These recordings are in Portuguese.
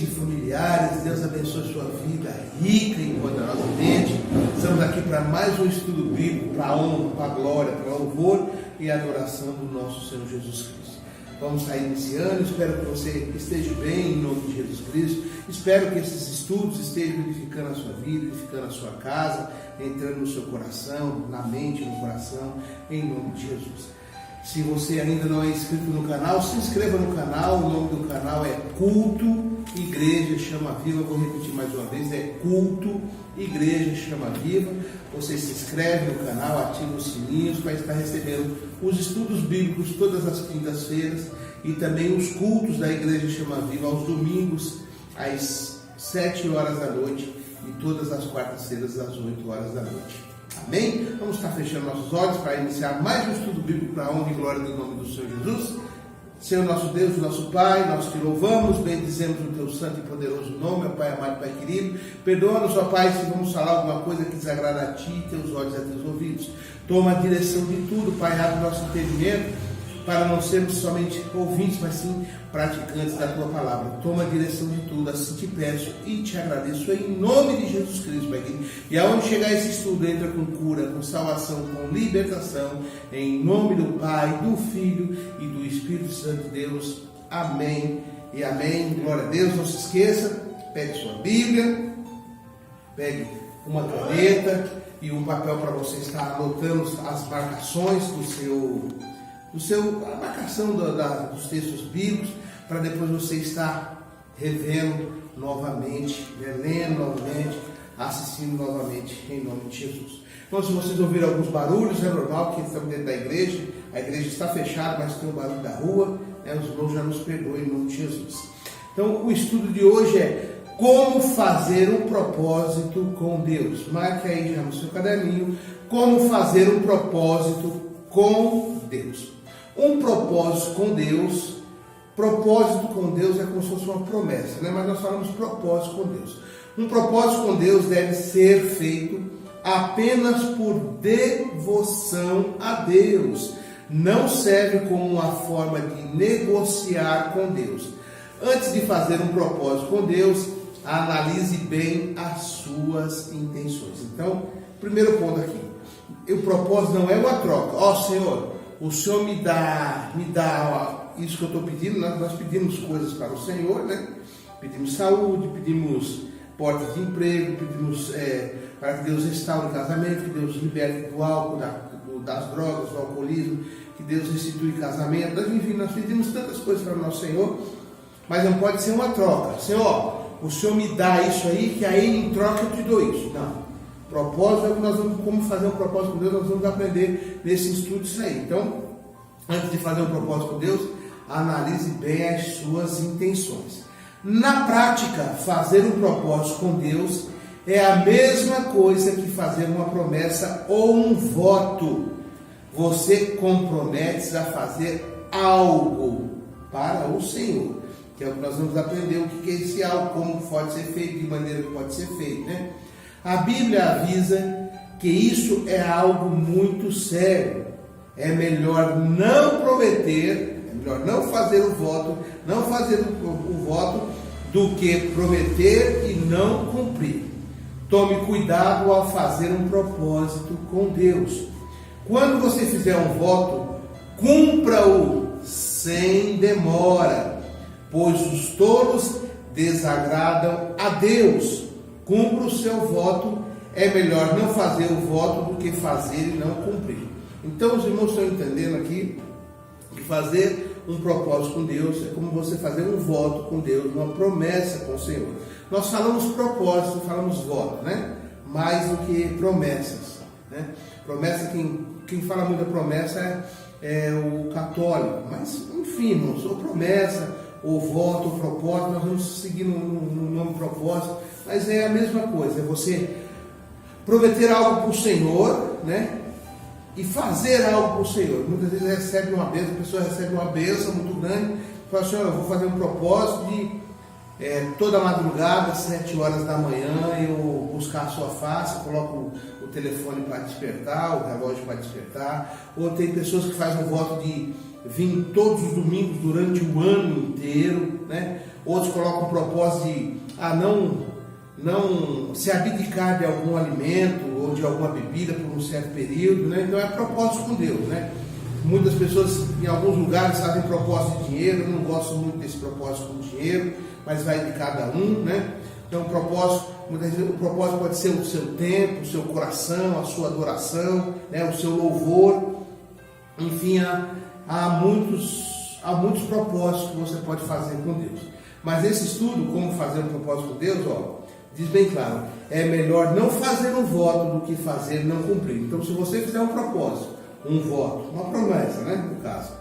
e familiares. Deus abençoe sua vida rica e poderosamente. Estamos aqui para mais um estudo bíblico, para a honra, para a glória, para o louvor e a adoração do nosso Senhor Jesus Cristo. Vamos estar iniciando, espero que você esteja bem em nome de Jesus Cristo. Espero que esses estudos estejam edificando a sua vida, edificando a sua casa, entrando no seu coração, na mente, no coração, em nome de Jesus. Se você ainda não é inscrito no canal, se inscreva no canal. O nome do canal é Culto Igreja Chama Viva. Vou repetir mais uma vez, é Culto Igreja Chama Viva. Você se inscreve no canal, ativa os sininhos para estar recebendo os estudos bíblicos todas as quintas-feiras e também os cultos da Igreja Chama Viva aos domingos às 7 horas da noite e todas as quartas-feiras às 8 horas da noite. Amém? Vamos estar fechando nossos olhos para iniciar mais um estudo bíblico para a honra e glória do nome do Senhor Jesus. Senhor nosso Deus, nosso Pai, nós te louvamos, bendizemos o teu santo e poderoso nome, ó Pai amado, Pai querido. Perdoa-nos, ó Pai, se vamos falar alguma coisa que desagrada a Ti, teus olhos e a teus ouvidos. Toma a direção de tudo, Pai, abre o nosso entendimento, para não sermos somente ouvintes, mas sim praticantes da Tua palavra. Toma a direção de tudo, assim te peço e te agradeço em nome de Jesus Cristo, Pai querido. E aonde chegar esse estudo, entra com cura, com salvação, com libertação, em nome do Pai, do Filho e do Espírito Santo de Deus. Amém e amém. Glória a Deus. Não se esqueça, pegue sua Bíblia, pegue uma caneta e um papel para você estar anotando as marcações a marcação dos textos bíblicos, para depois você estar revendo novamente, lendo novamente, assistindo novamente, em nome de Jesus. Então, se vocês ouvirem alguns barulhos, é normal, que estamos dentro da igreja, a igreja está fechada, mas tem um barulho da rua, os irmãos já nos perdoam em nome de Jesus. Então, o estudo de hoje é como fazer um propósito com Deus. Marque aí já no seu caderninho, como fazer um propósito com Deus. Um propósito com Deus é como se fosse uma promessa, mas nós falamos propósito com Deus. Um propósito com Deus deve ser feito apenas por devoção a Deus. Não serve como uma forma de negociar com Deus. Antes de fazer um propósito com Deus, analise bem as suas intenções. Então, primeiro ponto aqui, o propósito não é uma troca. Senhor, o Senhor me dá isso que eu estou pedindo. Nós pedimos coisas para o Senhor, Pedimos saúde, pedimos portas de emprego, pedimos para que Deus restaure o casamento, que Deus liberte do álcool, das drogas, do alcoolismo, que Deus restitui casamento. Enfim, nós pedimos tantas coisas para o nosso Senhor, mas não pode ser uma troca. Senhor, o Senhor me dá isso aí, que aí em troca eu te dou isso. Não. Propósito é que nós vamos, como fazer um propósito com Deus, nós vamos aprender nesse estudo isso aí. Então, antes de fazer um propósito com Deus, analise bem as suas intenções. Na prática, fazer um propósito com Deus é a mesma coisa que fazer uma promessa ou um voto. Você compromete-se a fazer algo para o Senhor, que é o que nós vamos aprender, o que é esse algo, como pode ser feito, de maneira que pode ser feito, A Bíblia avisa que isso é algo muito sério. É melhor não prometer, é melhor não fazer o voto, do que prometer e não cumprir. Tome cuidado ao fazer um propósito com Deus. Quando você fizer um voto, cumpra-o sem demora, pois os tolos desagradam a Deus. Cumpra o seu voto. É melhor não fazer o voto do que fazer e não cumprir. Então os irmãos estão entendendo aqui que fazer um propósito com Deus é como você fazer um voto com Deus, uma promessa com o Senhor. Nós falamos propósito, falamos voto, mais do que promessas, Promessa, quem fala muito da promessa é o católico, mas enfim, irmãos, ou promessa, ou voto, ou propósito, nós vamos seguir no nome propósito, mas é a mesma coisa, é você prometer algo para o Senhor, e fazer algo para o Senhor. Muitas vezes recebe uma bênção, a pessoa recebe uma bênção muito grande, fala assim, eu vou fazer um propósito de toda madrugada, 7 horas da manhã, eu buscar a sua face, coloco o telefone para despertar, o relógio para despertar. Ou tem pessoas que fazem um voto de vir todos os domingos durante o ano inteiro, Outros colocam o propósito de não se abdicar de algum alimento ou de alguma bebida por um certo período, né? Então é propósito com Deus, né? Muitas pessoas em alguns lugares fazem propósito de dinheiro. Eu não gosto muito desse propósito com dinheiro, mas vai de cada um, né? Então muitas vezes o propósito pode ser o seu tempo, o seu coração, a sua adoração, né? O seu louvor. Enfim, há muitos propósitos que você pode fazer com Deus. Mas nesse estudo, como fazer um propósito com Deus, diz bem claro, é melhor não fazer um voto do que fazer e não cumprir. Então, se você fizer um propósito, um voto, uma promessa, né, no caso,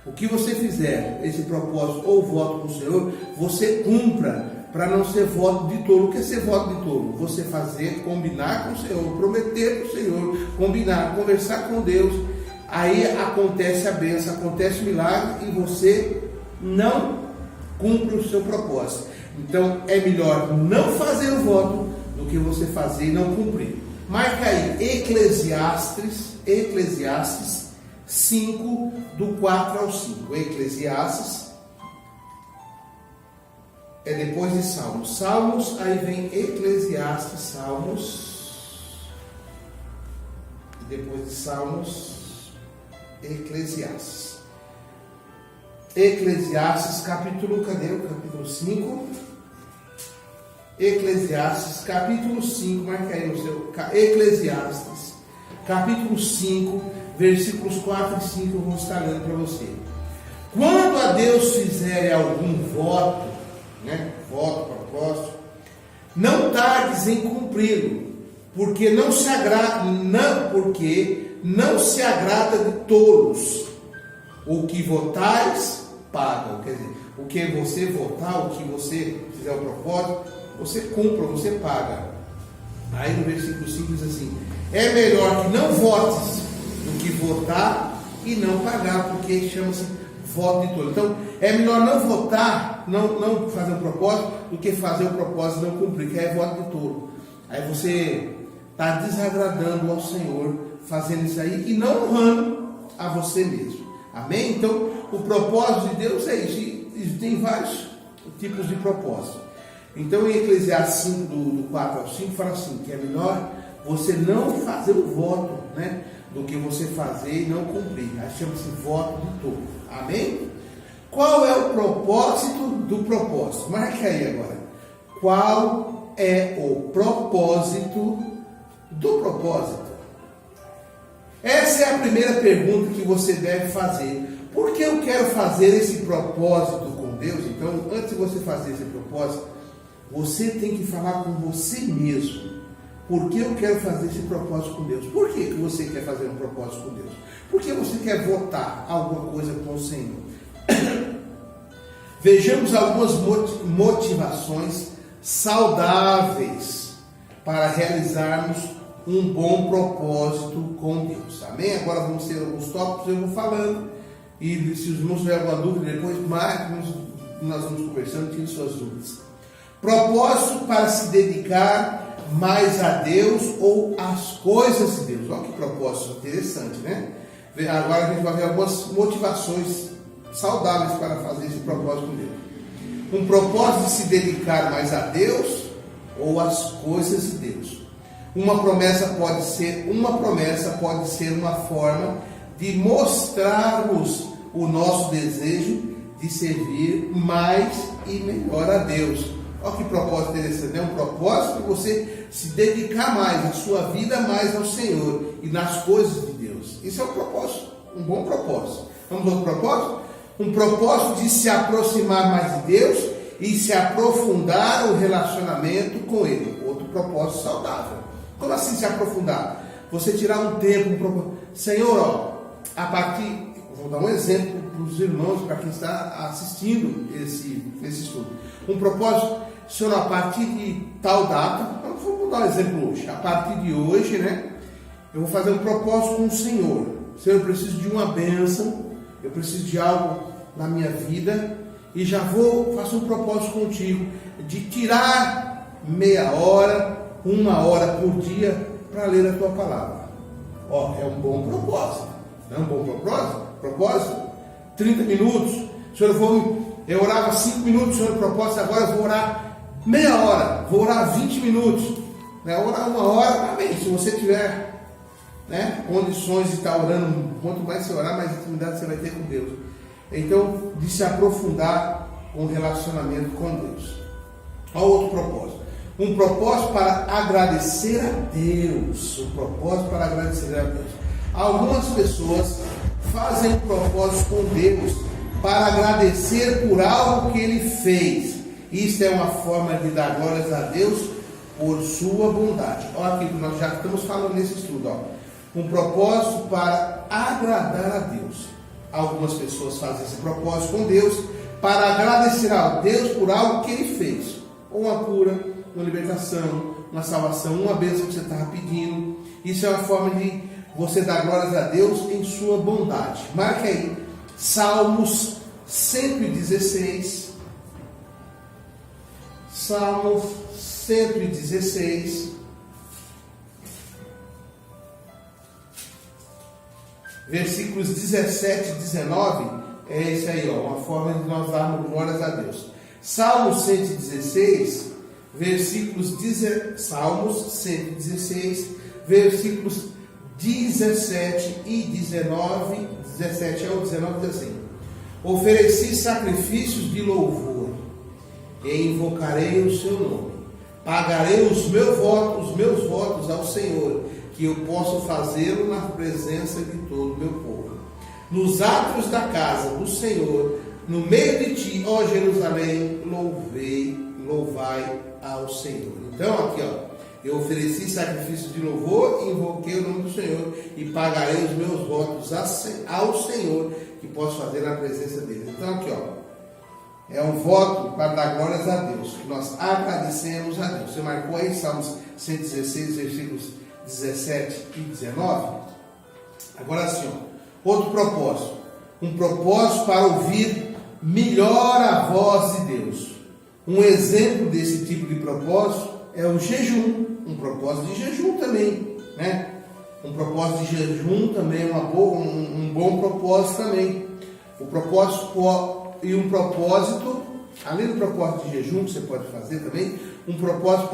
o que você fizer, esse propósito ou voto com o Senhor, você cumpra, para não ser voto de tolo. O que é ser voto de tolo? Você fazer, combinar com o Senhor, prometer com o Senhor, combinar, conversar com Deus. Aí acontece a bênção, acontece o milagre e você não cumpre o seu propósito. Então é melhor não fazer o voto do que você fazer e não cumprir. Marca aí Eclesiastes 5, do 4 ao 5. Eclesiastes é depois de Salmos. Salmos, aí vem Eclesiastes, Salmos, depois de Salmos, Eclesiastes. Eclesiastes, capítulo 5? Eclesiastes, capítulo 5, marca aí no seu. Eclesiastes, capítulo 5, versículos 4 e 5, eu vou estar lendo para você. Quando a Deus fizer algum voto, né? Voto, propósito, não tardes em cumpri-lo, porque não se agrada de tolos. O que votares, paga. Quer dizer, o que você votar, o que você fizer o propósito, você cumpra, você paga. Aí no versículo 5 diz assim: é melhor que não votes do que votar e não pagar, porque chama-se voto de tolo. Então, é melhor não votar, não fazer um propósito, do que fazer o propósito e não cumprir, que é voto de tolo. Aí você está desagradando ao Senhor fazendo isso aí e não honrando a você mesmo. Amém? Então, o propósito de Deus é isso. E tem vários tipos de propósito. Então, em Eclesiastes 5, do 4 ao 5, fala assim, que é melhor você não fazer o voto, né, do que você fazer e não cumprir. Aí chama-se voto de tolo. Amém? Qual é o propósito do propósito? Marque aí agora. Qual é o propósito do propósito? Essa é a primeira pergunta que você deve fazer. Por que eu quero fazer esse propósito com Deus? Então, antes de você fazer esse propósito, você tem que falar com você mesmo. Por que eu quero fazer esse propósito com Deus? Por que você quer fazer um propósito com Deus? Por que você quer votar alguma coisa com o Senhor? Vejamos algumas motivações saudáveis para realizarmos um bom propósito com Deus. Amém? Agora vamos ter alguns tópicos, eu vou falando. E se os irmãos tiverem alguma dúvida, depois nós vamos conversando, tire suas dúvidas. Propósito para se dedicar mais a Deus ou às coisas de Deus. Olha que propósito interessante, né? Agora a gente vai ver algumas motivações saudáveis para fazer esse propósito com Deus. Um propósito de se dedicar mais a Deus ou às coisas de Deus. Uma promessa pode ser uma forma de mostrarmos o nosso desejo de servir mais e melhor a Deus. Olha que propósito interessante, é um propósito de você se dedicar mais, a sua vida mais ao Senhor e nas coisas de Deus. Isso é um propósito, um bom propósito. Vamos ao propósito? Um propósito de se aproximar mais de Deus e se aprofundar o relacionamento com Ele. Outro propósito saudável. Como assim se aprofundar? Você tirar um tempo, Senhor, a partir, vou dar um exemplo para os irmãos, para quem está assistindo esse estudo. Um propósito, Senhor, a partir de tal data, vamos dar um exemplo hoje. A partir de hoje, né, eu vou fazer um propósito com o Senhor. Senhor, eu preciso de uma bênção, eu preciso de algo na minha vida e faço um propósito contigo de tirar meia hora, 1 hora por dia para ler a tua palavra. É um bom propósito. Não é um bom propósito? 30 minutos. Senhor, eu vou eu orava 5 minutos sobre o propósito, agora eu vou orar meia hora, vou orar 20 minutos, né? Orar 1 hora, amém. Se você tiver, né, condições de estar orando, quanto mais você orar, mais intimidade você vai ter com Deus. Então, de se aprofundar com o relacionamento com Deus. Olha outro propósito. Um propósito para agradecer a Deus. Um propósito para agradecer a Deus. Algumas pessoas fazem um propósito com Deus para agradecer por algo que Ele fez. Isso é uma forma de dar glórias a Deus por sua bondade. Olha aqui que nós já estamos falando nesse estudo. Ó. Um propósito para agradar a Deus. Algumas pessoas fazem esse propósito com Deus para agradecer a Deus por algo que Ele fez. Ou uma cura, uma libertação, uma salvação, uma bênção que você estava pedindo. Isso é uma forma de você dar glórias a Deus em sua bondade. Marque aí, Salmos 116. Salmos 116. Versículos 17 e 19. É esse aí, ó, uma forma de nós darmos glórias a Deus. Salmos 116, Salmos 116, versículos 17 e 19, 17 ao 19 diz assim: ofereci sacrifícios de louvor e invocarei o seu nome. Pagarei os meus votos ao Senhor, que eu posso fazê-lo na presença de todo o meu povo. Nos átrios da casa do Senhor, no meio de ti, ó Jerusalém, louvai ao Senhor. Então aqui, ó, eu ofereci sacrifício de louvor e invoquei o nome do Senhor e pagarei os meus votos ao Senhor, que posso fazer na presença dele. Então aqui, ó, é um voto para dar glórias a Deus, que nós agradecemos a Deus. Você marcou aí Salmos 116, versículos 17 e 19? Agora sim, ó, outro propósito. Um propósito para ouvir melhor a voz de Deus. Um exemplo desse tipo de propósito é o jejum. Um propósito de jejum também, né? Um propósito de jejum também é um bom propósito também. O propósito e um propósito, além do propósito de jejum que você pode fazer também, um propósito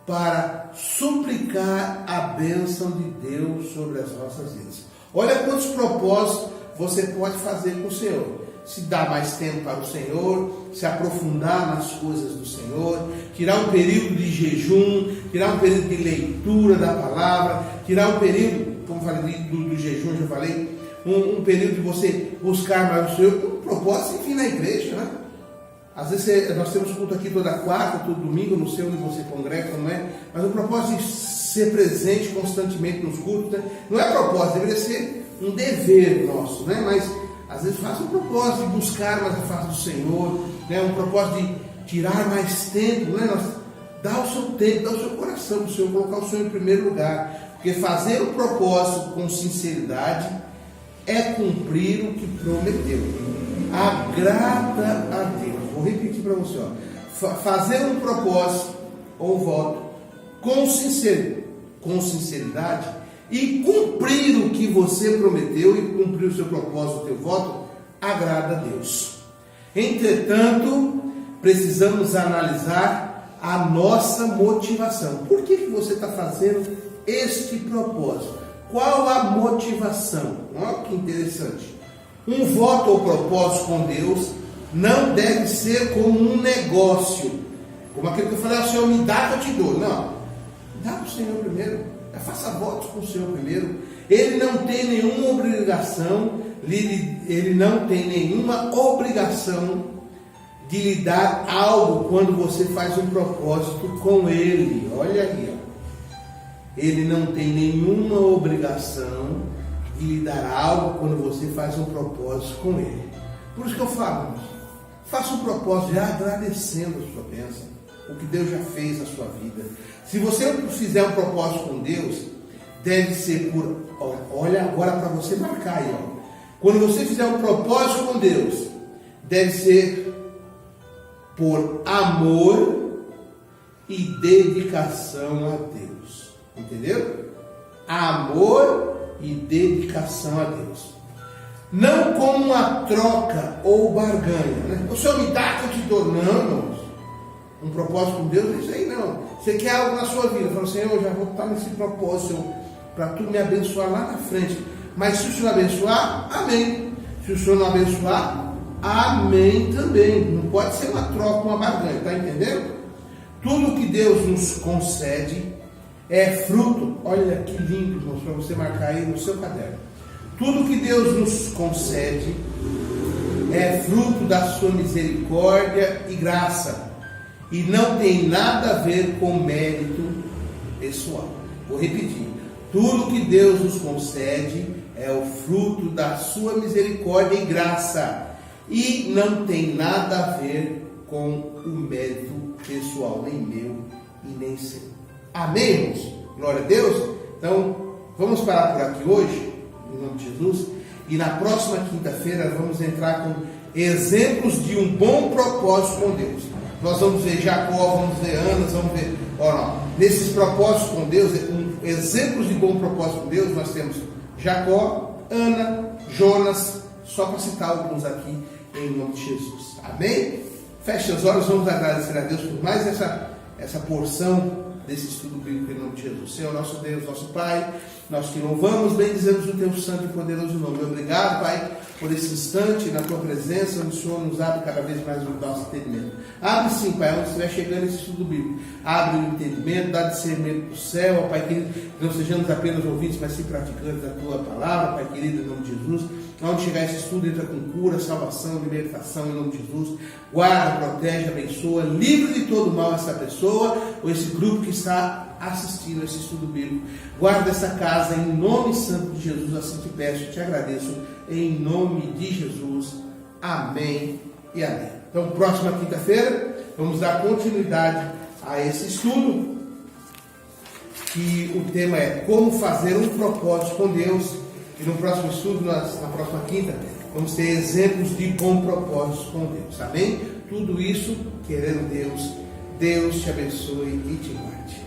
para suplicar a bênção de Deus sobre as nossas vidas. Olha quantos propósitos você pode fazer com o Senhor. Se dar mais tempo para o Senhor, se aprofundar nas coisas do Senhor, tirar um período de jejum, tirar um período de leitura da palavra, tirar um período, como falei do jejum, já falei, um período de você buscar mais o Senhor, um propósito, enfim, na igreja, né? Às vezes nós temos culto aqui toda quarta, todo domingo, não sei onde você congrega, não é? Mas o propósito de ser presente constantemente nos cultos, né? Não é propósito, deveria ser um dever nosso, né? Mas às vezes faça um propósito de buscar mais a face do Senhor, né? Um propósito de tirar mais tempo, né? Dá o seu tempo, dá o seu coração para o Senhor, colocar o Senhor em primeiro lugar. Porque fazer o propósito com sinceridade é cumprir o que prometeu. Agrada a Deus. Vou repetir para você, ó. Fazer um propósito ou voto com sinceridade e cumprir o que você prometeu e cumprir o seu propósito, o teu voto, agrada a Deus. Entretanto, precisamos analisar a nossa motivação. Por que você está fazendo este propósito? Qual a motivação? Olha que interessante. Um voto ou propósito com Deus não deve ser como um negócio, como aquele que eu falei, o Senhor me dá que eu te dou. Não, dá para o Senhor primeiro. Faça votos com o Senhor primeiro. Ele não tem nenhuma obrigação, ele não tem nenhuma obrigação de lhe dar algo quando você faz um propósito com Ele. Olha aí, ó. Ele não tem nenhuma obrigação de lhe dar algo quando você faz um propósito com Ele. Por isso que eu falo, faça um propósito já agradecendo a sua bênção, o que Deus já fez na sua vida. Se você fizer um propósito com Deus, deve ser por... Olha agora para você marcar aí, ó. Quando você fizer um propósito com Deus, deve ser por amor e dedicação a Deus. Entendeu? Amor e dedicação a Deus. não como uma troca ou barganha, né? O Senhor me dá que eu te dou. Não, irmãos. Um propósito com Deus é isso aí, não. Você quer algo na sua vida, fala, Senhor, eu já vou estar nesse propósito para tu me abençoar lá na frente. Mas se o Senhor abençoar, amém. Se o Senhor não abençoar, amém também. Não pode ser uma troca, uma barganha, tá entendendo? Tudo que Deus nos concede é fruto, olha que lindo, irmãos, para você marcar aí no seu caderno. Tudo que Deus nos concede é fruto da sua misericórdia e graça, e não tem nada a ver com mérito pessoal. Vou repetir. Tudo que Deus nos concede é o fruto da sua misericórdia e graça, e não tem nada a ver com o mérito pessoal, nem meu e nem seu. Amém, irmãos? Glória a Deus. Então, vamos parar por aqui hoje, em nome de Jesus, e na próxima quinta-feira vamos entrar com exemplos de um bom propósito com Deus. Nós vamos ver Jacó, vamos ver Ana, vamos ver, nesses propósitos com Deus, exemplos de bom propósito com Deus, nós temos Jacó, Ana, Jonas, só para citar alguns aqui, em nome de Jesus. Amém? Feche as olhos, vamos agradecer a Deus por mais essa porção desse estudo bíblico em nome de Jesus. Senhor, nosso Deus, nosso Pai, nós te louvamos, bendizemos o teu santo e poderoso nome. Obrigado, Pai, por esse instante na tua presença, onde o Senhor nos abre cada vez mais o nosso entendimento. Abre sim, Pai, onde estiver chegando esse estudo bíblico. Abre o entendimento, dá discernimento do céu, ó, Pai querido, que não sejamos apenas ouvintes, mas sim praticantes da tua palavra, Pai querido, em nome de Jesus. Onde chegar esse estudo, entra com cura, salvação, libertação, em nome de Jesus. Guarda, protege, abençoa, livre de todo mal essa pessoa, ou esse grupo que está assistindo esse estudo bíblico. Guarda essa casa em nome santo de Jesus, assim te peço e te agradeço, em nome de Jesus. Amém e amém. Então, próxima quinta-feira, vamos dar continuidade a esse estudo, que o tema é como fazer um propósito com Deus. E no próximo estudo, na próxima quinta, vamos ter exemplos de bom propósito com Deus. Amém? Tudo isso, querendo Deus, Deus te abençoe e te guarde.